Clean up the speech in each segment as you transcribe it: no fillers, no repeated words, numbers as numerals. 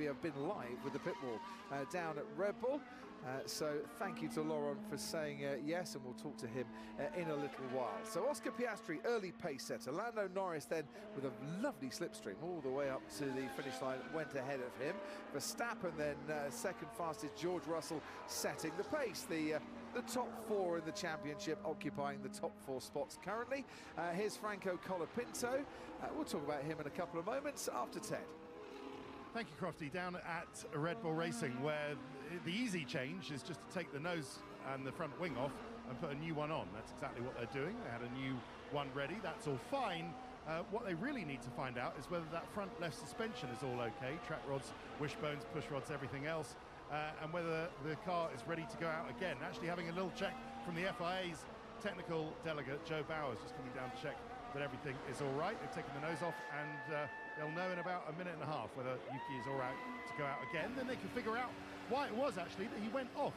we have been live with the pit wall down at Red Bull. So thank you to Laurent for saying yes, and we'll talk to him in a little while. So Oscar Piastri, early pace setter. Lando Norris then with a lovely slipstream all the way up to the finish line, went ahead of him. Verstappen then second fastest, George Russell setting the pace. The top four in the championship occupying the top four spots currently. Here's Franco Colapinto. We'll talk about him in a couple of moments after Ted. Thank you, Crofty. Down at Red Bull Racing, where the easy change is just to take the nose and the front wing off and put a new one on. That's exactly what they're doing. They had a new one ready. That's all fine. What they really need to find out is whether that front left suspension is all okay. Track rods, wishbones, push rods, everything else. And whether the car is ready to go out again. Actually having a little check from the FIA's technical delegate, Joe Bowers, just coming down to check that everything is all right. They've taken the nose off, and they'll know in about a minute and a half whether Yuki is all right to go out again. Then they can figure out why it was actually that he went off,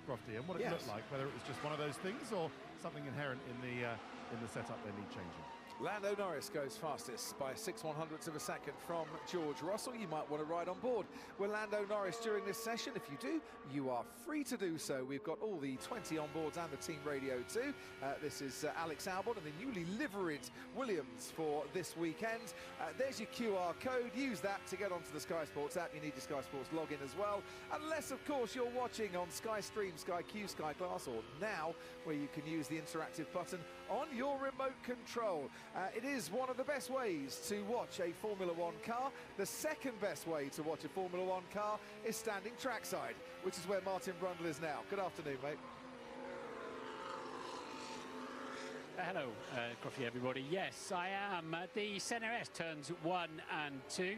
Crofty, and what it looked like, whether it was just one of those things or something inherent in the setup they need changing. Lando Norris goes fastest by 6/100ths of a second from George Russell. You might want to ride on board with Lando Norris during this session. If you do, you are free to do so. We've got all the 20 on boards and the team radio too. This is Alex Albon and the newly liveried Williams for this weekend. There's your QR code. Use that to get onto the Sky Sports app. You need your Sky Sports login as well. Unless, of course, you're watching on Sky Stream, Sky Q, Sky Glass, or Now, where you can use the interactive button on your remote control. It is one of the best ways to watch a Formula One car. The second best way to watch a Formula One car is standing trackside, which is where Martin Brundle is now. Good afternoon, mate. Hello, Crofty, everybody. Yes, I am at the CNRS turns 1 and 2,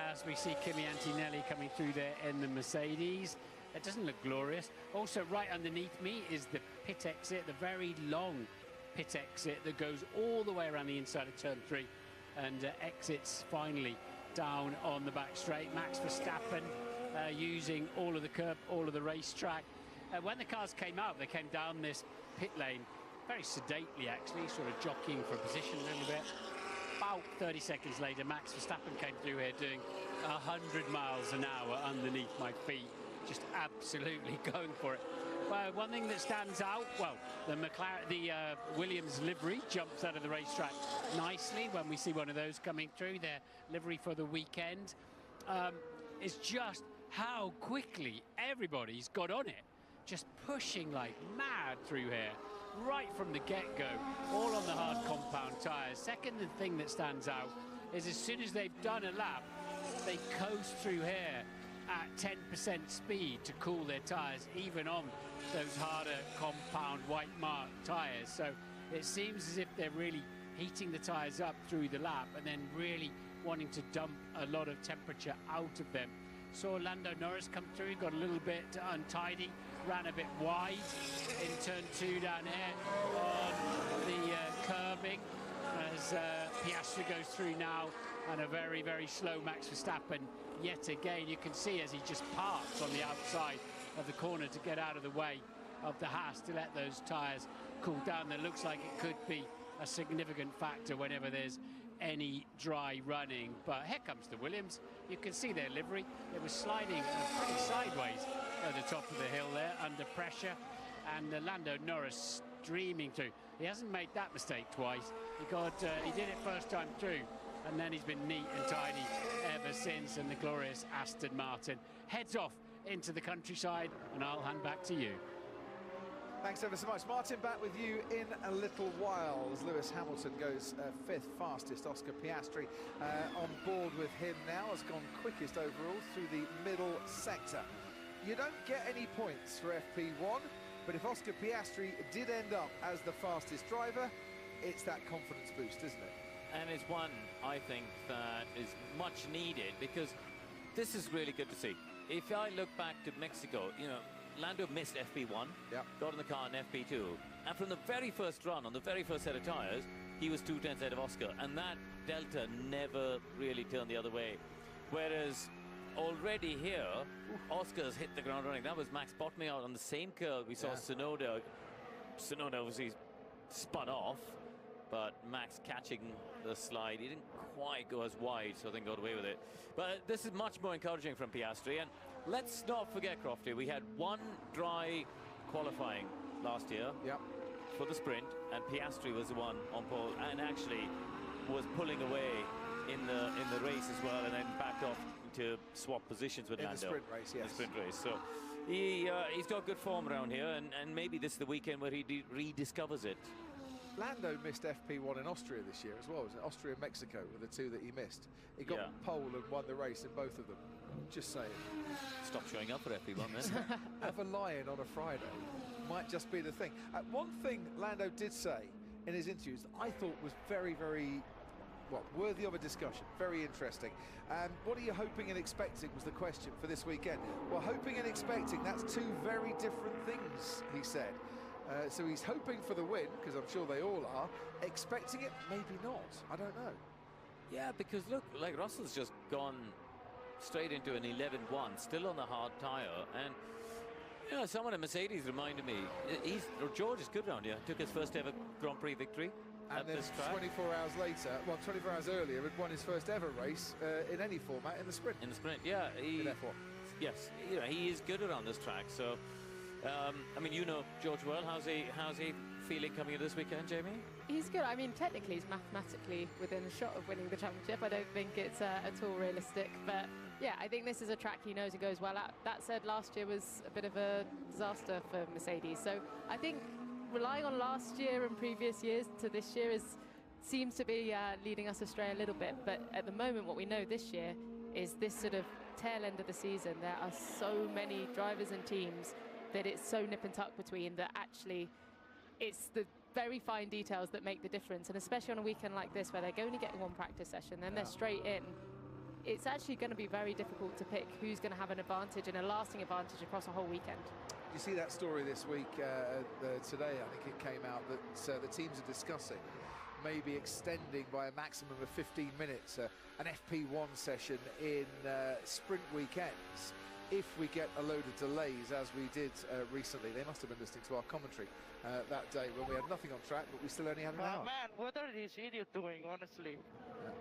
as we see Kimi Antonelli coming through there in the Mercedes. It doesn't look glorious. Also, right underneath me is the pit exit, the very long pit exit that goes all the way around the inside of turn 3 and exits finally down on the back straight. Max Verstappen using all of the curb, all of the racetrack. When the cars came out, they came down this pit lane very sedately, actually, sort of jockeying for position a little bit. About 30 seconds later, Max Verstappen came through here doing 100 miles an hour underneath my feet, just absolutely going for it. Well, one thing that stands out, well, the Williams livery jumps out of the racetrack nicely when we see one of those coming through, their livery for the weekend. Is just how quickly everybody's got on it, just pushing like mad through here, right from the get-go, all on the hard compound tyres. Second thing that stands out is as soon as they've done a lap, they coast through here at 10% speed to cool their tyres, even on those harder compound white mark tyres. So it seems as if they're really heating the tyres up through the lap and then really wanting to dump a lot of temperature out of them. Saw Lando Norris come through, got a little bit untidy, ran a bit wide in turn 2 down here on the curbing as Piastri goes through now, and a very, very slow Max Verstappen yet again. You can see as he just parks on the outside of the corner to get out of the way of the Haas to let those tyres cool down. That looks like it could be a significant factor whenever there's any dry running. But here comes the Williams. You can see their livery. It was sliding pretty sideways at the top of the hill there under pressure, and Lando Norris streaming through. He hasn't made that mistake twice. He did it first time through, and then he's been neat and tidy ever since. And the glorious Aston Martin heads off into the countryside, and I'll hand back to you. Thanks ever so much. Martin, back with you in a little while as Lewis Hamilton goes 5th fastest. Oscar Piastri on board with him now, has gone quickest overall through the middle sector. You don't get any points for FP1, but if Oscar Piastri did end up as the fastest driver, it's that confidence boost, isn't it? And it's one, I think, that is much needed, because this is really good to see. If I look back to Mexico, you know, Lando missed FP1, got in the car in FP2, and from the very first run, on the very first set of tyres, he was 2 tenths ahead of Oscar, and that delta never really turned the other way. Whereas already here, Oscar's hit the ground running. That was Max bottoming out on the same curve. We saw Tsunoda obviously spun off, but Max catching the slide. He didn't quite go as wide, so they got away with it. But this is much more encouraging from Piastri. And let's not forget, Crofty, we had one dry qualifying last year for the sprint, and Piastri was the one on pole and actually was pulling away in the race as well, and then backed off to swap positions with Lando. In the sprint race, yes. The sprint race. So he's got good form around here, and maybe this is the weekend where he rediscovers it. Lando missed FP1 in Austria this year as well. Was it Austria and Mexico were the two that he missed? He got pole and won the race in both of them. Just saying. Stop showing up for FP1 then. Have a lion on a Friday might just be the thing. One thing Lando did say in his interviews that I thought was very, very worthy of a discussion, very interesting. What are you hoping and expecting was the question for this weekend. Well, hoping and expecting, that's two very different things, he said. So he's hoping for the win, because I'm sure they all are. Expecting it, maybe not. I don't know. Yeah, because look, like Russell's just gone straight into an 11-1, still on the hard tyre. And, you know, someone at Mercedes reminded me, George is good around here. Took his first ever Grand Prix victory. And then 24 hours later, 24 hours earlier, had won his first ever race in any format in the sprint. In the sprint, yeah. In F1. Yes, you know, he is good around this track. So, I mean, you know George well. How's he feeling coming in this weekend, Jamie? He's good. I mean, technically, he's mathematically within a shot of winning the championship. I don't think it's at all realistic. But, yeah, I think this is a track he knows he goes well at. That said, last year was a bit of a disaster for Mercedes. So I think relying on last year and previous years to this year seems to be leading us astray a little bit. But at the moment, what we know this year is this sort of tail end of the season. There are so many drivers and teams that it's so nip and tuck between that actually it's the very fine details that make the difference. And especially on a weekend like this where they're only getting one practice session, then they're straight in. It's actually going to be very difficult to pick who's going to have an advantage and a lasting advantage across a whole weekend. You see that story this week, today, I think it came out that the teams are discussing maybe extending by a maximum of 15 minutes an FP1 session in sprint weekends if we get a load of delays, as we did recently. They must have been listening to our commentary that day when we had nothing on track, but we still only had an hour. Man, what are these idiots doing, honestly?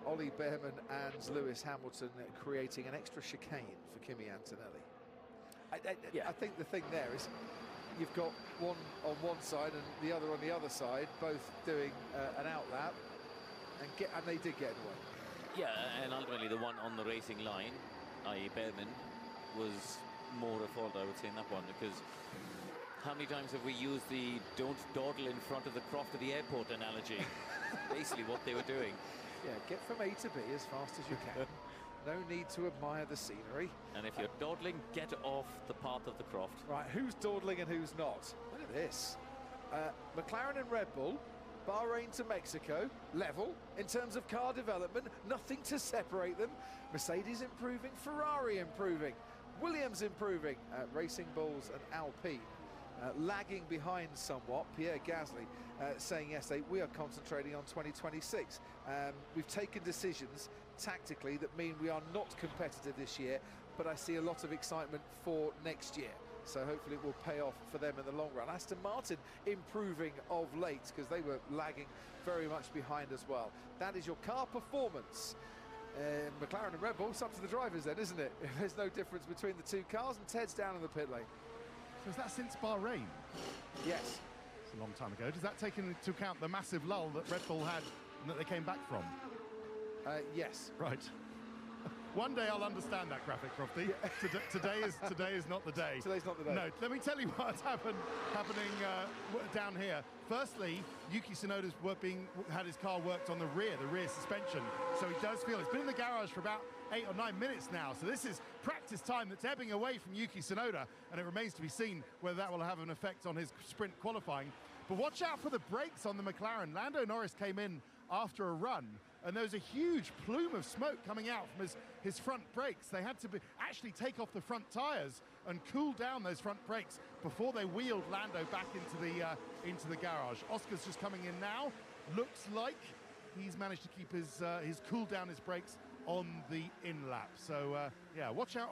Ollie Behrman and Lewis Hamilton creating an extra chicane for Kimi Antonelli. I think the thing there is you've got one on one side and the other on the other side, both doing an outlap, and they did get away. Yeah, and ultimately the one on the racing line, i.e. Behrman, was more at fault, I would say, in that one, because how many times have we used the don't dawdle in front of the Croft of the airport analogy? Basically what they were doing. Yeah, get from A to B as fast as you can. No need to admire the scenery. And if you're dawdling, get off the path of the Croft. Right, who's dawdling and who's not? Look at this. McLaren and Red Bull, Bahrain to Mexico, level in terms of car development, nothing to separate them. Mercedes improving, Ferrari improving, Williams improving, Racing Bulls and Alpine lagging behind somewhat. Pierre Gasly saying yesterday, we are concentrating on 2026. We've taken decisions tactically that mean we are not competitive this year, but I see a lot of excitement for next year. So hopefully it will pay off for them in the long run. Aston Martin improving of late because they were lagging very much behind as well. That is your car performance. McLaren and Red Bull, it's up to the drivers then, isn't it? There's no difference between the two cars, and Ted's down in the pit lane. So is that since Bahrain? Yes. It's a long time ago. Does that take into account the massive lull that Red Bull had and that they came back from? Yes. Right. One day I'll understand that graphic, Crofty. Yeah. Today is not the day. Today's not the day. No, let me tell you what's happening down here. Firstly, Yuki Tsunoda's had his car worked on the rear suspension. So he does feel it's been in the garage for about 8 or 9 minutes now. So this is practice time that's ebbing away from Yuki Tsunoda, and it remains to be seen whether that will have an effect on his sprint qualifying. But watch out for the brakes on the McLaren. Lando Norris came in after a run, and there was a huge plume of smoke coming out from his front brakes. They had to actually take off the front tyres and cool down those front brakes before they wheeled Lando back into the garage. Oscar's just coming in now. Looks like he's managed to keep his cool down his brakes on the in-lap. So, yeah, watch out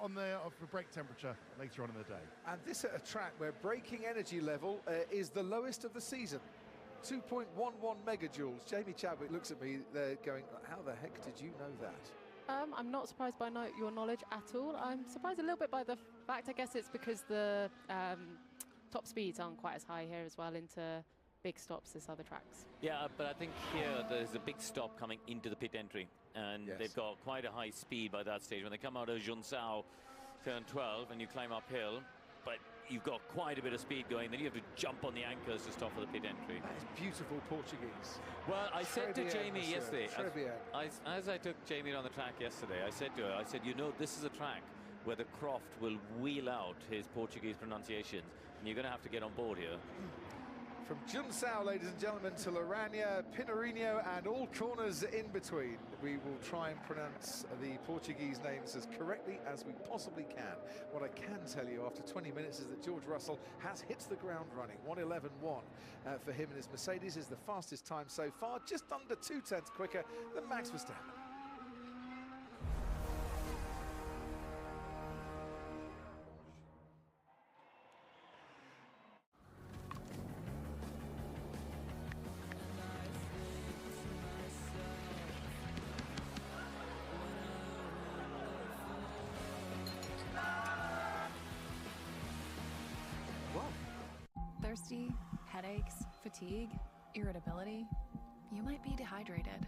for brake temperature later on in the day. And this at a track where braking energy level is the lowest of the season. 2.11 megajoules. Jamie Chadwick looks at me there going, how the heck did you know that? I'm not surprised by your knowledge at all. I'm surprised a little bit by the fact, I guess it's because the top speeds aren't quite as high here as well into big stops as other tracks. Yeah, but I think here there's a big stop coming into the pit entry, and they've got quite a high speed by that stage. When they come out of Junsao, turn 12, and you climb uphill, but you've got quite a bit of speed going, then you have to jump on the anchors to stop for the pit entry. That is beautiful Portuguese. Well, I said to Jamie yesterday, as I took Jamie on the track yesterday, I said to her, you know, this is a track where the Croft will wheel out his Portuguese pronunciations, and you're going to have to get on board here. From Junsao, ladies and gentlemen, to Lourinhã, Pinheirinho, and all corners in between, we will try and pronounce the Portuguese names as correctly as we possibly can. What I can tell you after 20 minutes is that George Russell has hit the ground running. 1:11.1 for him, and his Mercedes is the fastest time so far, just under 0.2 quicker than Max Verstappen. Thirsty, headaches, fatigue, irritability. You might be dehydrated.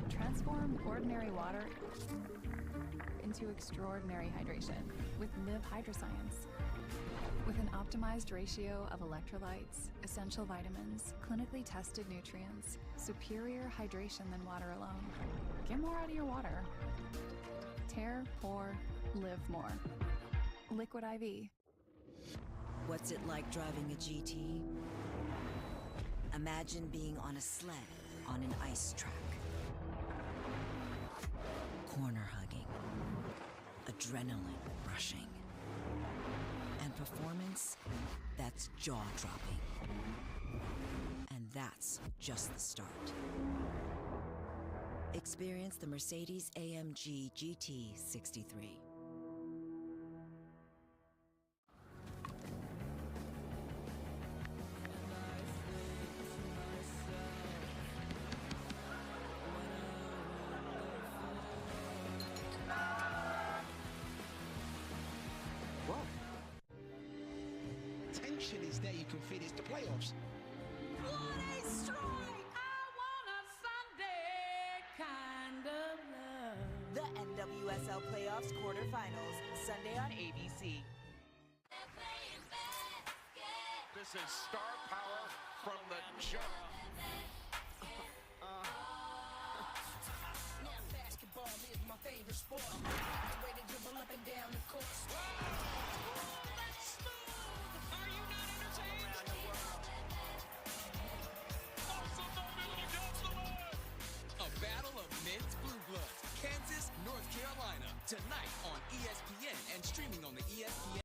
Transform ordinary water into extraordinary hydration with Live Hydroscience. With an optimized ratio of electrolytes, essential vitamins, clinically tested nutrients, superior hydration than water alone. Get more out of your water. Tear, pour, live more. Liquid IV. What's it like driving a GT? Imagine being on a sled on an ice track. Corner hugging. Adrenaline rushing. And performance that's jaw-dropping. And that's just the start. Experience the Mercedes-AMG GT 63. Tension is there, you can feel it's the playoffs. What a strike! I want a Sunday kind of love. The NWSL Playoffs quarterfinals, Sunday on ABC. This is star power from the jump. Now basketball is my favorite sport. The way to dribble up and down the court. That's smooth. Are you not entertained? Around the world. Also, mobility comes the line. A battle of men's blue bloods. Kansas, North Carolina. Tonight on ESPN and streaming on the ESPN.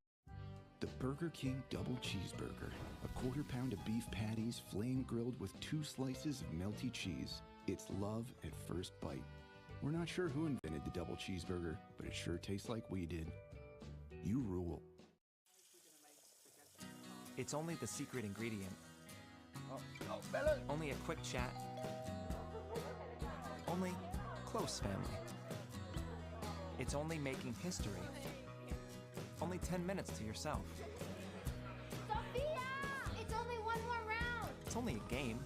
The Burger King Double Cheeseburger. A quarter pound of beef patties, flame grilled with 2 slices of melty cheese. It's love at first bite. We're not sure who invented the double cheeseburger, but it sure tastes like we did. You rule. It's only the secret ingredient. Only a quick chat. Only close family. It's only making history. Only 10 minutes to yourself. Sophia! It's only one more round! It's only a game.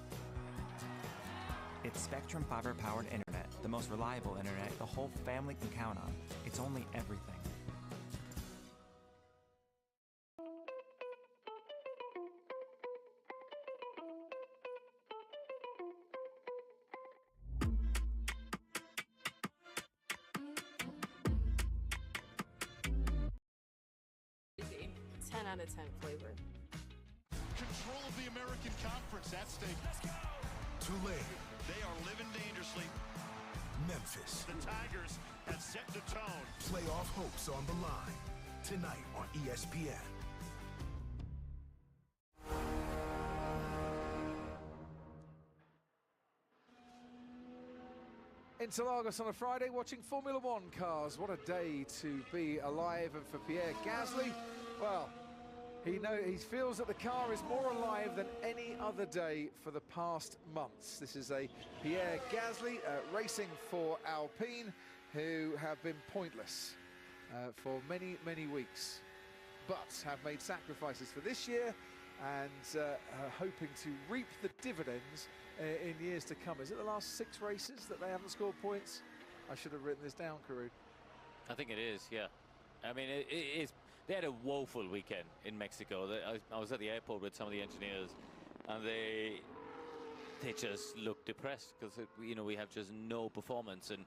It's Spectrum fiber-powered internet, the most reliable internet the whole family can count on. It's only everything. Out of 10 flavor. Control of the American Conference at stake. Let's go! Tulane. They are living dangerously. Memphis. The Tigers have set the tone. Playoff hopes on the line. Tonight on ESPN. Interlagos on a Friday, watching Formula One cars. What a day to be alive, and for Pierre Gasly, well, He feels that the car is more alive than any other day for the past months. This is a Pierre Gasly racing for Alpine, who have been pointless for many, many weeks, but have made sacrifices for this year and are hoping to reap the dividends in years to come. Is it the last 6 races that they haven't scored points? I should have written this down, Karun. I think it is, yeah. I mean, it is. They had a woeful weekend in Mexico. I was at the airport with some of the engineers, and they just look depressed because we have just no performance, and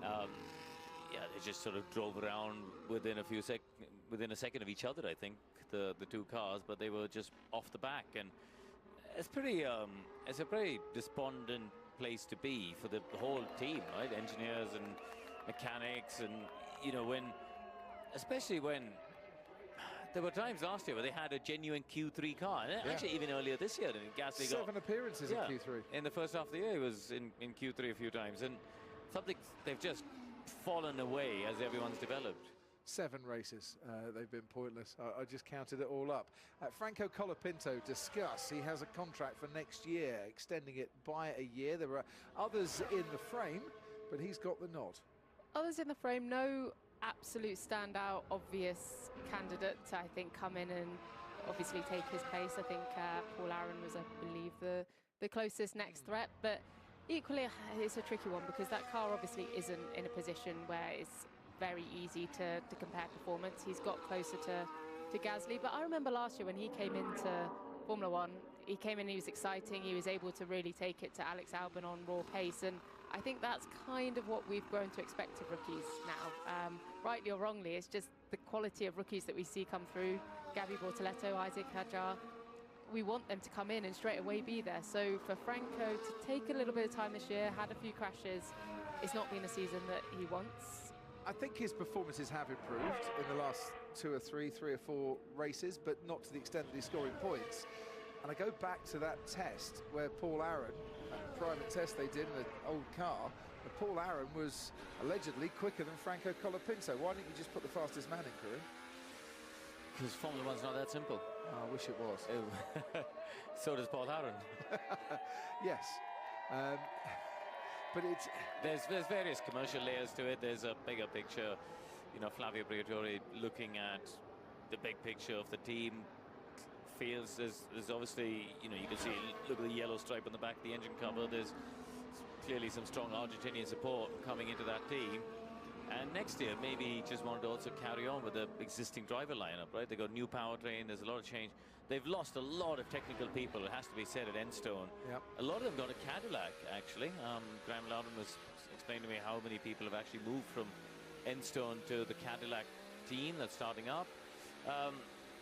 yeah, they just sort of drove around within a second of each other. I think the 2 cars, but they were just off the back, and it's a very despondent place to be for the whole team, right? Engineers and mechanics, and especially when there were times last year where they had a genuine Q3 car. And actually, even earlier this year, Gasly got 7 appearances in Q3. In the first half of the year, he was in Q3 a few times. And they've just fallen away as everyone's developed. 7 races, they've been pointless. I just counted it all up. Franco Colapinto discuss. He has a contract for next year, extending it by a year. There are others in the frame, but he's got the nod. Others in the frame, no absolute standout, obvious candidate to, I think, come in and obviously take his place. I think Paul Aaron was, I believe, the closest next threat, but equally it's a tricky one because that car obviously isn't in a position where it's very easy to compare performance. He's got closer to Gasly, but I remember last year when he came into Formula One, he came in, he was exciting, he was able to really take it to Alex Albon on raw pace, and I think that's kind of what we've grown to expect of rookies now. Rightly or wrongly, it's just the quality of rookies that we see come through. Gabby Bortoletto, Isaac Hadjar, we want them to come in and straight away be there. So for Franco to take a little bit of time this year, had a few crashes, it's not been a season that he wants. I think his performances have improved in the last 3 or 4 races, but not to the extent that he's scoring points. And I go back to that test where Paul Aaron, a private test they did in an old car, and Paul Aaron was allegedly quicker than Franco Colapinto. Why didn't you just put the fastest man in, Karun? Because Formula One's not that simple. Oh, I wish it was. So does Paul Aaron. Yes. But there's various commercial layers to it. There's a bigger picture. Flavio Briatore looking at the big picture of the team. Feels there's obviously, you can see, look at the yellow stripe on the back of the engine cover. There's clearly some strong Argentinian support coming into that team. And next year, maybe he just wanted to also carry on with the existing driver lineup, right? They've got new powertrain, there's a lot of change. They've lost a lot of technical people, it has to be said, at Enstone. Yep. A lot of them got a Cadillac, actually. Graham Loudon was explaining to me how many people have actually moved from Enstone to the Cadillac team that's starting up.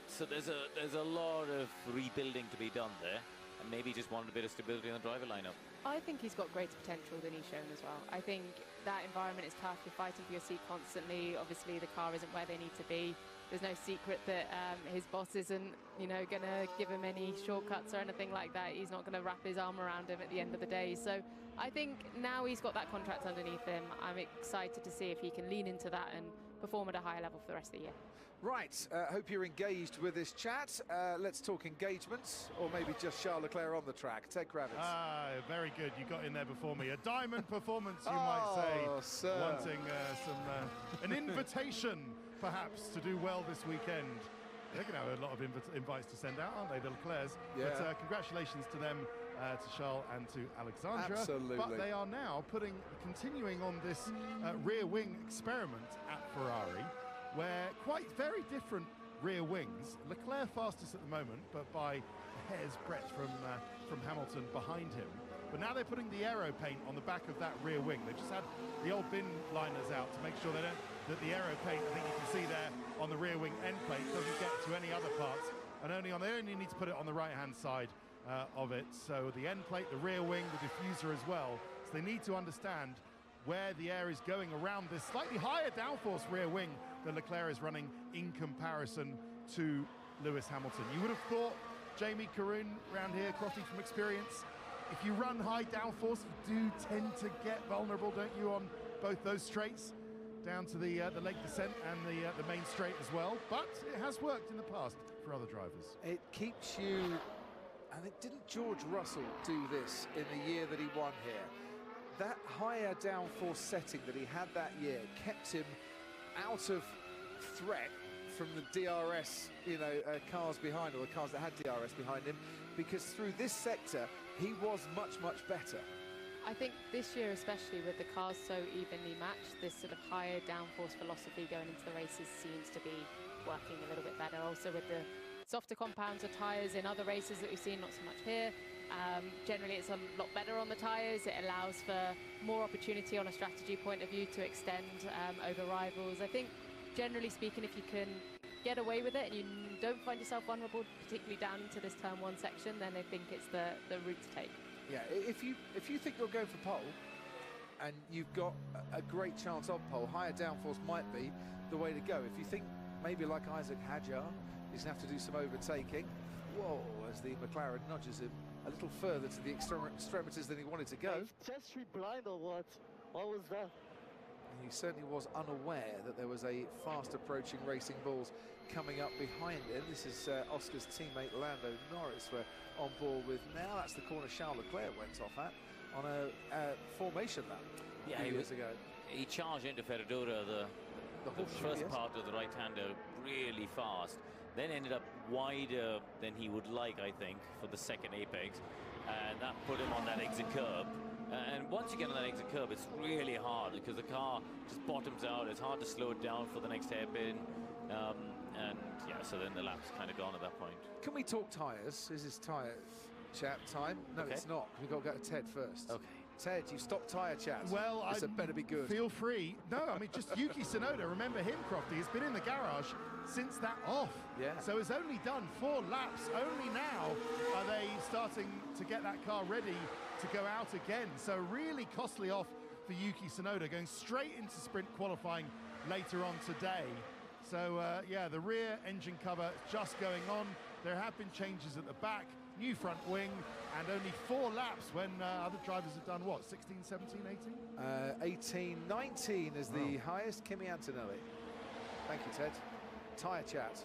So there's a lot of rebuilding to be done there, and maybe just wanted a bit of stability in the driver lineup. I think he's got greater potential than he's shown as well. I think that environment is tough. You're fighting for your seat constantly. Obviously, the car isn't where they need to be. There's no secret that his boss isn't, going to give him any shortcuts or anything like that. He's not going to wrap his arm around him at the end of the day. So I think now he's got that contract underneath him, I'm excited to see if he can lean into that and perform at a higher level for the rest of the year. Right, hope you're engaged with this chat. Let's talk engagements, or maybe just Charles Leclerc on the track. Ted Kravitz. Ah, very good. You got in there before me. A diamond performance, you might say. Sir. Wanting an invitation, perhaps, to do well this weekend. They're going to have a lot of invites to send out, aren't they, the Leclercs? Yeah. But congratulations to them, to Charles and to Alexandra. Absolutely. But they are now continuing on this rear wing experiment at Ferrari, where quite very different rear wings. Leclerc fastest at the moment, but by a hair's breadth from Hamilton behind him. But now they're putting the aero paint on the back of that rear wing. They just had the old bin liners out to make sure that the aero paint, I think you can see there on the rear wing end plate, doesn't get to any other parts, and they only need to put it on the right-hand side of it. So the end plate, the rear wing, the diffuser as well. So they need to understand where the air is going around this slightly higher downforce rear wing that Leclerc is running in comparison to Lewis Hamilton. You would have thought, Jamie, Karun, around here, Crofty, from experience, if you run high downforce, you do tend to get vulnerable, don't you, on both those straights? down to the leg descent and the main straight as well. But it has worked in the past for other drivers. It keeps you, and didn't George Russell do this in the year that he won here? That higher downforce setting that he had that year kept him out of threat from the DRS, cars behind, or the cars that had DRS behind him, because through this sector, he was much, much better. I think this year, especially with the cars so evenly matched, this sort of higher downforce philosophy going into the races seems to be working a little bit better. Also with the softer compounds of tyres in other races that we've seen, not so much here. Generally, it's a lot better on the tyres. It allows for more opportunity on a strategy point of view to extend over rivals. I think, generally speaking, if you can get away with it and you don't find yourself vulnerable, particularly down into this turn 1 section, then I think it's the route to take. Yeah, if you think you're going for pole and you've got a great chance of pole, higher downforce might be the way to go. If you think maybe like Isaac Hadjar, he's going to have to do some overtaking. Whoa, as the McLaren nudges him a little further to the extremities than he wanted to go. Just blind or what? What was that? He certainly was unaware that there was a fast approaching Racing Bulls coming up behind him. This is Oscar's teammate Lando Norris we're on board with now. That's the corner Charles Leclerc went off at on a formation lap a few years ago. He charged into Ferradura, the first part of the right-hander, really fast. Then ended up wider than he would like, I think, for the second apex. And that put him on that exit curb. And once you get on that exit curb, it's really hard because the car just bottoms out. It's hard to slow it down for the next hairpin. And yeah, so then the lap's kind of gone at that point. Can we talk tyres? Is this tyre chat time? No, Okay. It's not. We've got to go to Ted first. Okay. Ted, you stopped tyre chat. Well, this had better be good. Feel free. No, I mean, just Yuki Tsunoda. Remember him, Crofty. He's been in the garage since that off. Yeah. So it's only done 4 laps. Only now are they starting to get that car ready to go out again. So really costly off for Yuki Tsunoda, going straight into sprint qualifying later on today. So, yeah, the rear engine cover just going on. There have been changes at the back, new front wing, and only 4 laps when other drivers have done, what, 16, 17, 18? 18, 19 is the highest. Kimi Antonelli. Thank you, Ted. Tyre chat.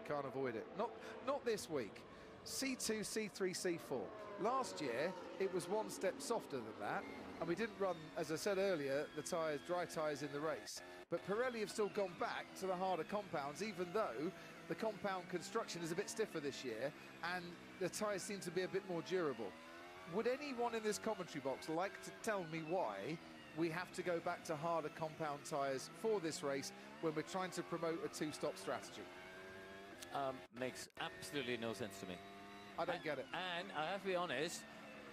Can't avoid it. Not this week. C2, C3, C4. Last year, it was one step softer than that, and we didn't run, as I said earlier, the tyres, dry tyres in the race. But Pirelli have still gone back to the harder compounds, even though the compound construction is a bit stiffer this year, and the tyres seem to be a bit more durable. Would anyone in this commentary box like to tell me why we have to go back to harder compound tyres for this race when we're trying to promote a 2-stop strategy? Makes absolutely no sense to me. I don't get it. And I have to be honest,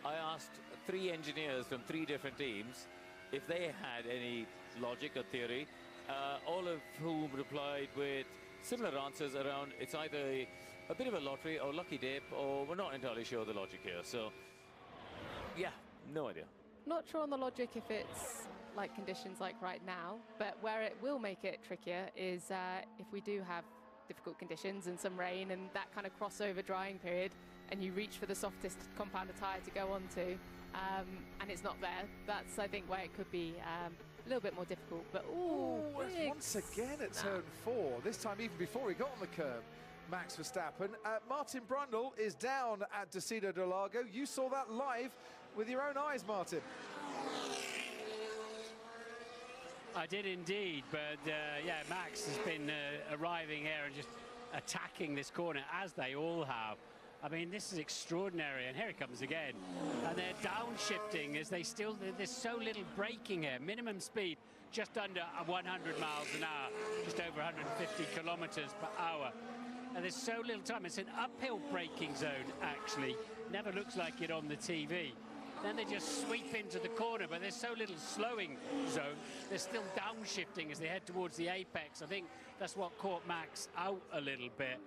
I asked 3 engineers from 3 different teams if they had any logic or theory, all of whom replied with similar answers around it's either a bit of a lottery or lucky dip, or we're not entirely sure of the logic here. So, yeah, no idea. Not sure on the logic if it's like conditions like right now, but where it will make it trickier is if we do have difficult conditions and some rain and that kind of crossover drying period, and you reach for the softest compounded tyre to go onto, and it's not there. That's, I think, where it could be a little bit more difficult. But once again at turn 4, this time even before he got on the curb, Max Verstappen. Martin Brundle is down at Decido del Lago. You saw that live with your own eyes, Martin. I did indeed, but yeah, Max has been arriving here and just attacking this corner, as they all have. I mean, this is extraordinary, and here it comes again. And they're downshifting as there's so little braking here. Minimum speed just under 100 miles an hour, just over 150 kilometers per hour. And there's so little time. It's an uphill braking zone, actually. Never looks like it on the TV. Then they just sweep into the corner, but there's so little slowing zone. They're still downshifting as they head towards the apex. I think that's what caught Max out a little bit.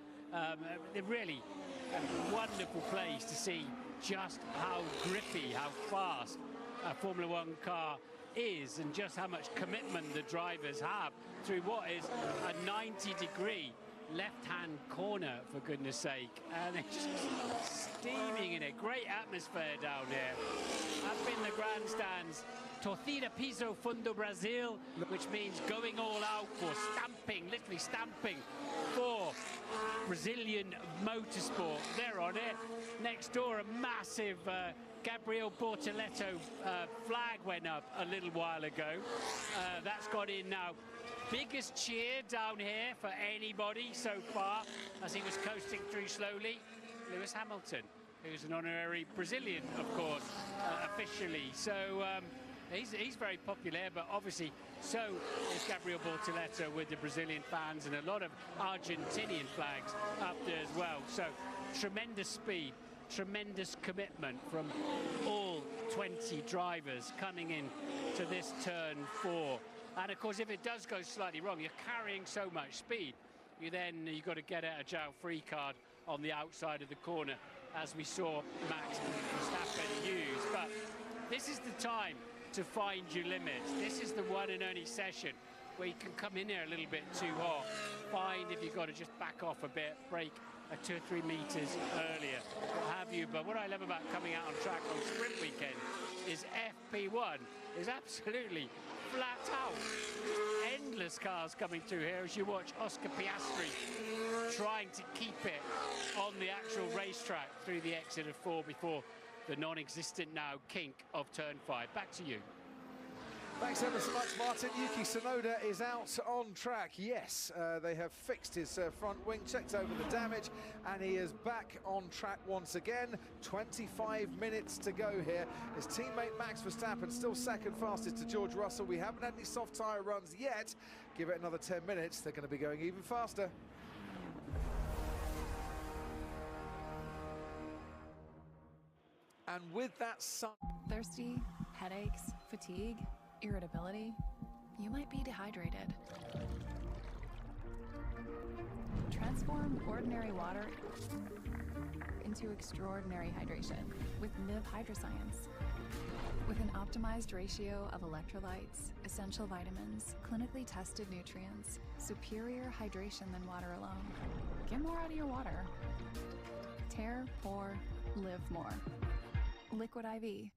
They're really a wonderful place to see just how grippy, how fast a Formula One car is, and just how much commitment the drivers have through what is a 90-degree left-hand corner, for goodness sake, and they're just steaming in it. Great atmosphere down there. Up in the grandstands, Torcida Piso Fundo Brazil, which means going all out for stamping, literally stamping for Brazilian motorsport. They're on it. Next door, a massive Gabriel Bortoleto flag went up a little while ago. That's got in now. Biggest cheer down here for anybody so far as he was coasting through slowly. Lewis Hamilton, who's an honorary Brazilian, of course, officially. So he's very popular, but obviously so is Gabriel Bortoleto with the Brazilian fans and a lot of Argentinian flags up there as well. So tremendous speed, tremendous commitment from all 20 drivers coming in to this turn 4. And of course, if it does go slightly wrong, you're carrying so much speed. You've got to get out a jail free card on the outside of the corner, as we saw Max Verstappen use. But this is the time to find your limits. This is the one and only session where you can come in there a little bit too hot, find if you've got to just back off a bit, brake 2 or 3 meters earlier, what have you. But what I love about coming out on track on sprint weekend is FP1 is absolutely flat out. Endless cars coming through here as you watch Oscar Piastri trying to keep it on the actual racetrack through the exit of 4 before the non-existent now kink of turn 5. Back to you. Thanks ever so much, Martin. Yuki Tsunoda is out on track. Yes, they have fixed his front wing, checked over the damage, and he is back on track once again. 25 minutes to go here. His teammate Max Verstappen still second fastest to George Russell. We haven't had any soft tyre runs yet. Give it another 10 minutes, they're going to be going even faster. And with that Thirsty, headaches, fatigue, irritability, you might be dehydrated. Transform ordinary water into extraordinary hydration with Niv Hydroscience. With an optimized ratio of electrolytes, essential vitamins, clinically tested nutrients, superior hydration than water alone. Get more out of your water. Tear, pour, live more. Liquid IV.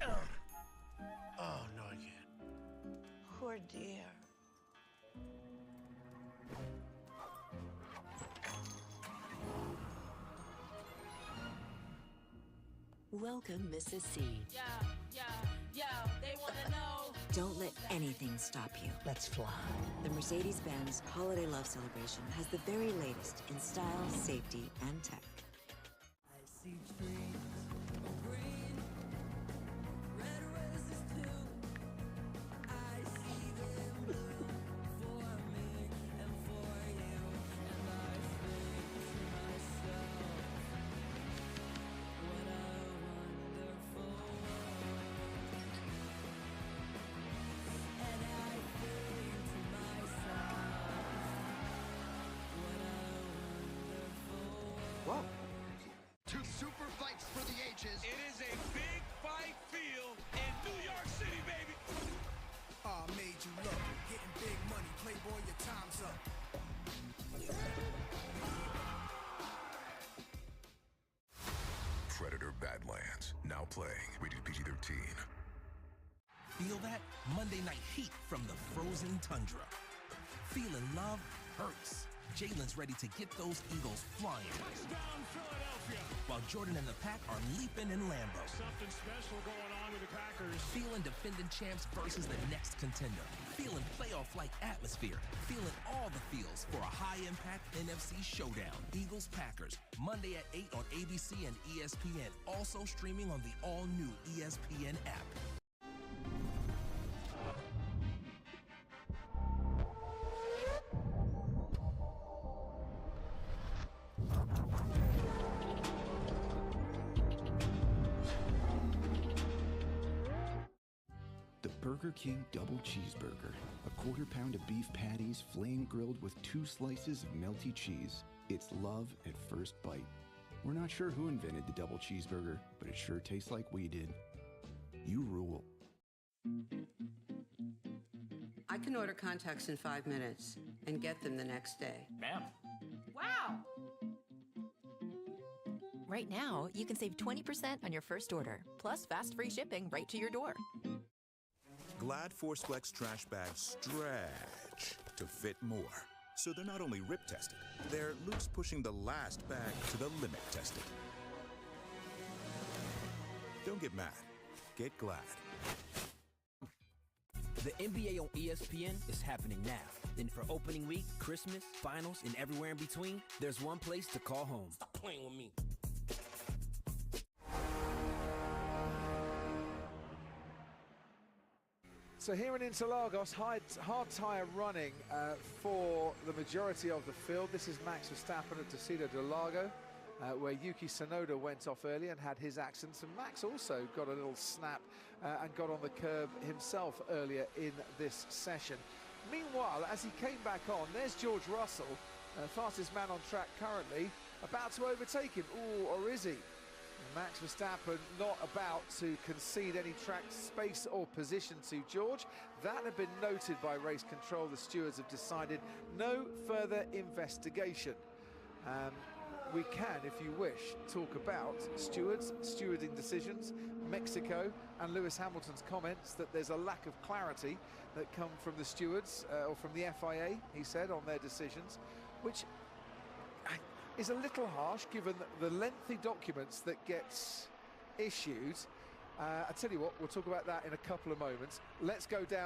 Oh, no, I can't. Poor dear. Welcome, Mrs. C. Yeah, they want to know. Don't let anything stop you. Let's fly. The Mercedes-Benz Holiday Love Celebration has the very latest in style, safety, and tech. I see trees of green, red roses too. I see them bloom for me and for you. And I think to myself, what a wonderful world. And I think to myself, what a wonderful world. Wow. Two super fights for the ages. It is a big fight field in New York City, baby. I made you look, getting big money, playboy, your time's up. Predator Badlands, now playing, rated PG-13. Feel that? Monday night heat from the frozen tundra. Feeling love hurts. Jalen's ready to get those Eagles flying. Touchdown, Philadelphia. While Jordan and the Pack are leaping in Lambeau. Something special going on with the Packers. Feeling defending champs versus the next contender. Feeling playoff-like atmosphere. Feeling all the feels for a high-impact NFC showdown. Eagles-Packers, Monday at 8 on ABC and ESPN. Also streaming on the all-new ESPN app. Burger King Double Cheeseburger. A quarter-pound of beef patties, flame-grilled with 2 slices of melty cheese. It's love at first bite. We're not sure who invented the double cheeseburger, but it sure tastes like we did. You rule. I can can order contacts in 5 minutes and get them the next day. Ma'am. Wow! Right now, you can save 20% on your first order, plus fast free shipping right to your door. Glad Force Flex trash bags stretch to fit more. So they're not only rip tested, they're loops pushing the last bag to the limit tested. Don't get mad, get glad. The NBA on ESPN is happening now. And for opening week, Christmas, finals, and everywhere in between, there's one place to call home. Stop playing with me. So here in Interlagos, hard tyre running for the majority of the field. This is Max Verstappen at Tecido del Lago, where Yuki Tsunoda went off early and had his accidents. And Max also got a little snap and got on the curb himself earlier in this session. Meanwhile, as he came back on, there's George Russell, fastest man on track currently, about to overtake him. Ooh, or is he? Max Verstappen not about to concede any track space or position to George. That had been noted by race control. The stewards have decided no further investigation. We can, if you wish, talk about stewards, stewarding decisions, Mexico, and Lewis Hamilton's comments that there's a lack of clarity that come from the stewards, or from the FIA, he said, on their decisions, which is a little harsh given the lengthy documents that gets issued. I tell you what, we'll talk about that in a couple of moments. Let's go down